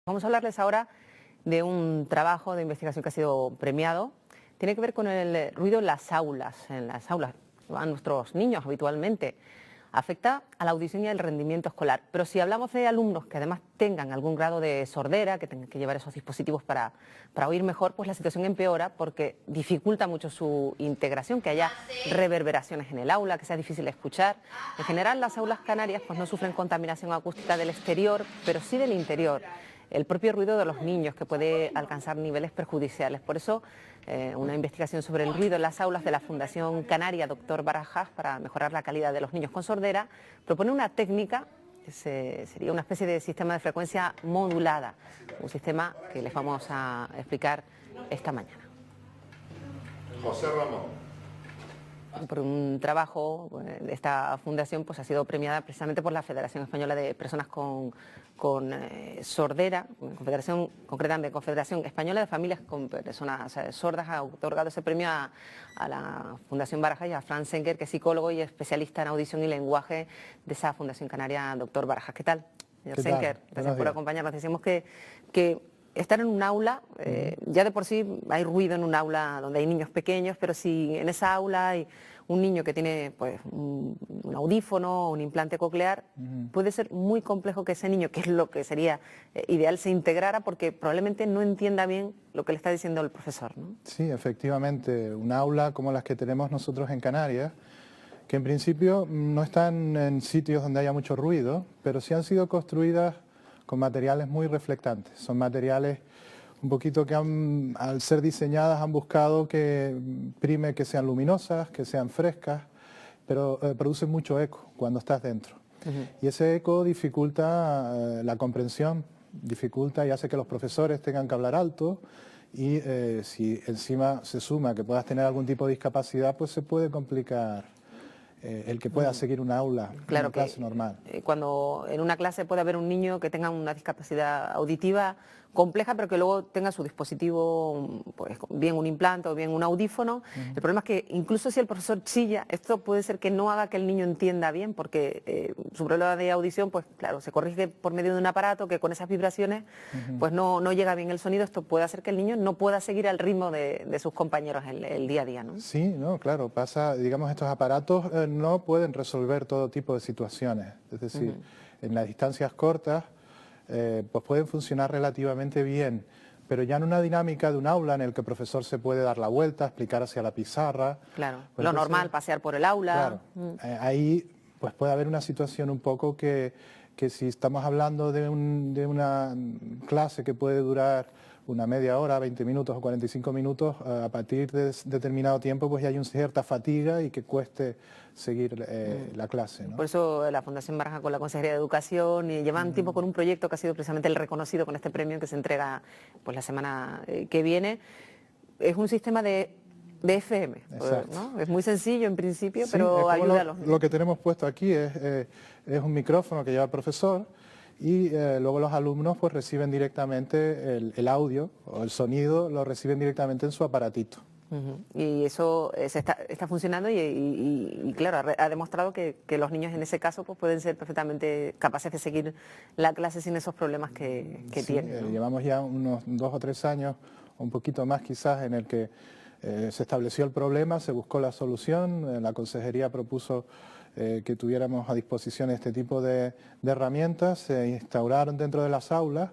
Vamos a hablarles ahora de un trabajo de investigación que ha sido premiado. Tiene que ver con el ruido en las aulas que van nuestros niños habitualmente. Afecta a la audición y al rendimiento escolar. Pero si hablamos de alumnos que además tengan algún grado de sordera, que tengan que llevar esos dispositivos para oír mejor, pues la situación empeora porque dificulta mucho su integración, que haya reverberaciones en el aula, que sea difícil escuchar. En general, las aulas canarias pues no sufren contaminación acústica del exterior, pero sí del interior. El propio ruido de los niños, que puede alcanzar niveles perjudiciales. Por eso, una investigación sobre el ruido en las aulas de la Fundación Canaria Dr. Barajas, para mejorar la calidad de los niños con sordera, propone una técnica que sería una especie de sistema de frecuencia modulada, un sistema que les vamos a explicar esta mañana. José Ramón. Por un trabajo de esta fundación, pues ha sido premiada precisamente por la Federación Española de Personas con Sordera, concretamente Confederación Española de Familias con Personas Sordas. Ha otorgado ese premio a la Fundación Barajas y a Fran Senker, que es psicólogo y especialista en audición y lenguaje de esa Fundación Canaria, doctor Barajas. ¿Qué tal, señor Senker? Gracias por acompañarnos. Decimos que estar en un aula, ya de por sí hay ruido en un aula donde hay niños pequeños, pero si en esa aula hay un niño que tiene pues, un audífono o un implante coclear, puede ser muy complejo que ese niño, que es lo que sería ideal, se integrara porque probablemente no entienda bien lo que le está diciendo el profesor, ¿no? Sí, efectivamente, un aula como las que tenemos nosotros en Canarias, que en principio no están en sitios donde haya mucho ruido, pero sí han sido construidas con materiales muy reflectantes. Son materiales un poquito que al ser diseñadas han buscado que prime que sean luminosas, que sean frescas, pero producen mucho eco cuando estás dentro. Y ese eco dificulta la comprensión, dificulta y hace que los profesores tengan que hablar alto y si encima se suma que puedas tener algún tipo de discapacidad, pues se puede complicar el que pueda seguir una aula, claro, una clase normal. Cuando en una clase puede haber un niño que tenga una discapacidad auditiva compleja, pero que luego tenga su dispositivo, pues bien un implante o bien un audífono. El problema es que incluso si el profesor chilla, esto puede ser que no haga que el niño entienda bien, porque su problema de audición, pues claro, se corrige por medio de un aparato que con esas vibraciones pues no llega bien el sonido. Esto puede hacer que el niño no pueda seguir al ritmo de sus compañeros el día a día, ¿no? Sí, no, claro, pasa, digamos, estos aparatos no pueden resolver todo tipo de situaciones, es decir, en las distancias cortas pues pueden funcionar relativamente bien, pero ya en una dinámica de un aula en el que el profesor se puede dar la vuelta, explicar hacia la pizarra. Claro, pues lo entonces, normal, pasear por el aula. Claro, ahí pues puede haber una situación un poco que si estamos hablando de una clase que puede durar una media hora, 20 minutos o 45 minutos, a partir de determinado tiempo pues ya hay una cierta fatiga y que cueste seguir la clase, ¿no? Por eso la Fundación Barajas con la Consejería de Educación y llevan tiempo con un proyecto que ha sido precisamente el reconocido con este premio que se entrega pues la semana que viene. Es un sistema de FM, ¿no? Es muy sencillo en principio, sí, pero ayuda a los niños. Lo que tenemos puesto aquí es un micrófono que lleva el profesor y luego los alumnos pues reciben directamente el audio o el sonido, lo reciben directamente en su aparatito. Y eso está funcionando y claro, ha demostrado que los niños en ese caso pues pueden ser perfectamente capaces de seguir la clase sin esos problemas que sí, tienen, ¿no? Llevamos ya unos 2 o 3 años, un poquito más quizás, en el que se estableció el problema, se buscó la solución, la consejería propuso que tuviéramos a disposición este tipo de herramientas, se instauraron dentro de las aulas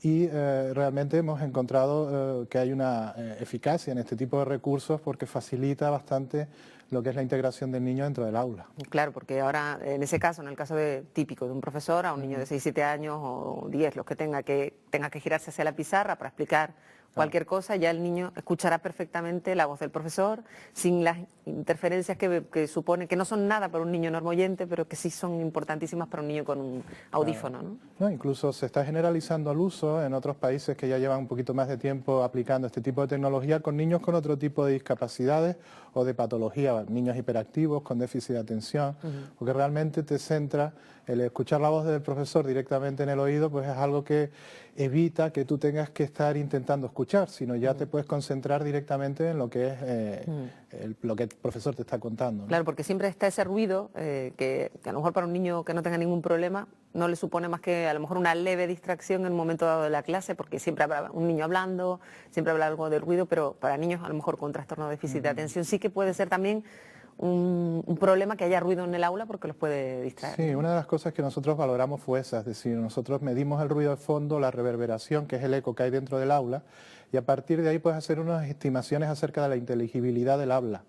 y realmente hemos encontrado que hay una eficacia en este tipo de recursos porque facilita bastante lo que es la integración del niño dentro del aula. Claro, porque ahora, en ese caso, en el caso típico de un profesor, a un niño de 6, 7 años o 10, los que tenga que girarse hacia la pizarra para explicar cualquier cosa, ya el niño escuchará perfectamente la voz del profesor, sin las interferencias que supone, que no son nada para un niño normoyente, pero que sí son importantísimas para un niño con un audífono, ¿no? No, incluso se está generalizando el uso en otros países que ya llevan un poquito más de tiempo aplicando este tipo de tecnología con niños con otro tipo de discapacidades o de patología, niños hiperactivos con déficit de atención, porque realmente te centra el escuchar la voz del profesor directamente en el oído pues es algo que evita que tú tengas que estar intentando escuchar, sino ya te puedes concentrar directamente en lo que es lo que el profesor te está contando, ¿no? Claro, porque siempre está ese ruido que a lo mejor para un niño que no tenga ningún problema no le supone más que a lo mejor una leve distracción en un momento dado de la clase, porque siempre habrá un niño hablando, siempre habrá algo del ruido, pero para niños a lo mejor con trastorno de déficit de atención sí que puede ser también un problema que haya ruido en el aula porque los puede distraer. Sí, una de las cosas que nosotros valoramos fue esa, es decir, nosotros medimos el ruido de fondo, la reverberación, que es el eco que hay dentro del aula, y a partir de ahí puedes hacer unas estimaciones acerca de la inteligibilidad del habla.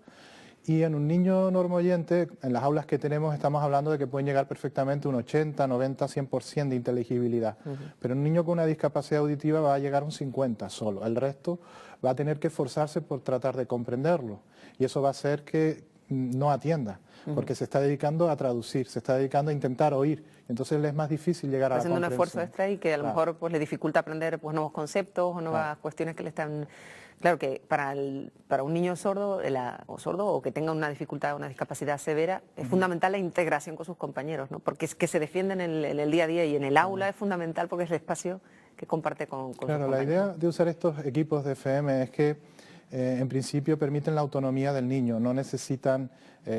Y en un niño normoyente, en las aulas que tenemos, estamos hablando de que pueden llegar perfectamente un 80, 90, 100% de inteligibilidad. Pero un niño con una discapacidad auditiva va a llegar a un 50 solo. El resto va a tener que esforzarse por tratar de comprenderlo. Y eso va a hacer que no atienda, porque se está dedicando a traducir, se está dedicando a intentar oír. Entonces le es más difícil llegar a la haciendo un comprensión. esfuerzo extra y que a lo mejor pues le dificulta aprender pues nuevos conceptos o nuevas cuestiones que le están... Claro que para un niño sordo o que tenga una dificultad, una discapacidad severa, es fundamental la integración con sus compañeros, ¿no? Porque es que se defienden en el día a día y en el aula es fundamental porque es el espacio que comparte con sus compañeros. Claro, la idea de usar estos equipos de FM es que en principio permiten la autonomía del niño, no necesitan...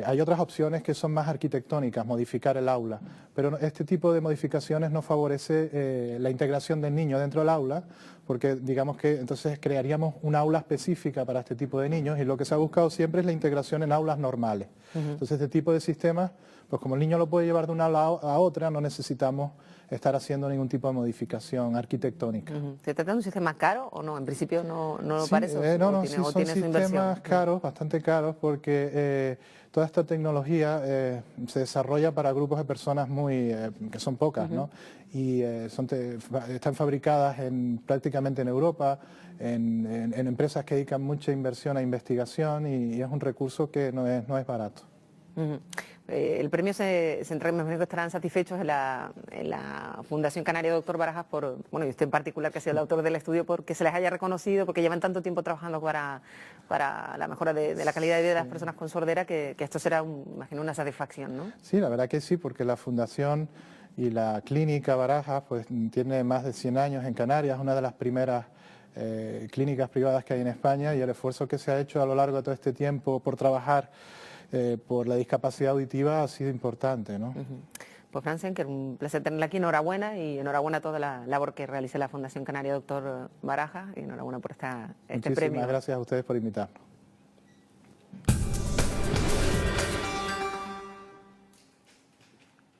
hay otras opciones que son más arquitectónicas, modificar el aula, pero este tipo de modificaciones no favorece la integración del niño dentro del aula, porque digamos que entonces crearíamos un aula específica para este tipo de niños y lo que se ha buscado siempre es la integración en aulas normales. Entonces este tipo de sistemas, pues como el niño lo puede llevar de una aula a otra, no necesitamos estar haciendo ningún tipo de modificación arquitectónica. ¿Se trata de un sistema caro o no? En principio no lo Sí, parece. no, sí, son sistemas caros, bastante caros, porque toda esta tecnología se desarrolla para grupos de personas que son pocas, ¿no? Y están fabricadas prácticamente en Europa, en empresas que dedican mucha inversión a investigación y es un recurso que no es barato. El premio me imagino que estarán satisfechos en la Fundación Canaria Doctor Barajas y usted en particular que ha sido el autor del estudio, porque se les haya reconocido, porque llevan tanto tiempo trabajando para la mejora de la calidad de vida de las personas con sordera, que esto será, imagino, una satisfacción, ¿no? Sí, la verdad que sí, porque la Fundación y la Clínica Barajas pues tiene más de 100 años en Canarias, una de las primeras clínicas privadas que hay en España, y el esfuerzo que se ha hecho a lo largo de todo este tiempo por trabajar por la discapacidad auditiva ha sido importante, ¿no? Pues Franzen, que es un placer tenerla aquí, enhorabuena y enhorabuena a toda la labor que realiza la Fundación Canaria Doctor Barajas y enhorabuena por este premio. Muchísimas gracias a ustedes por invitarnos.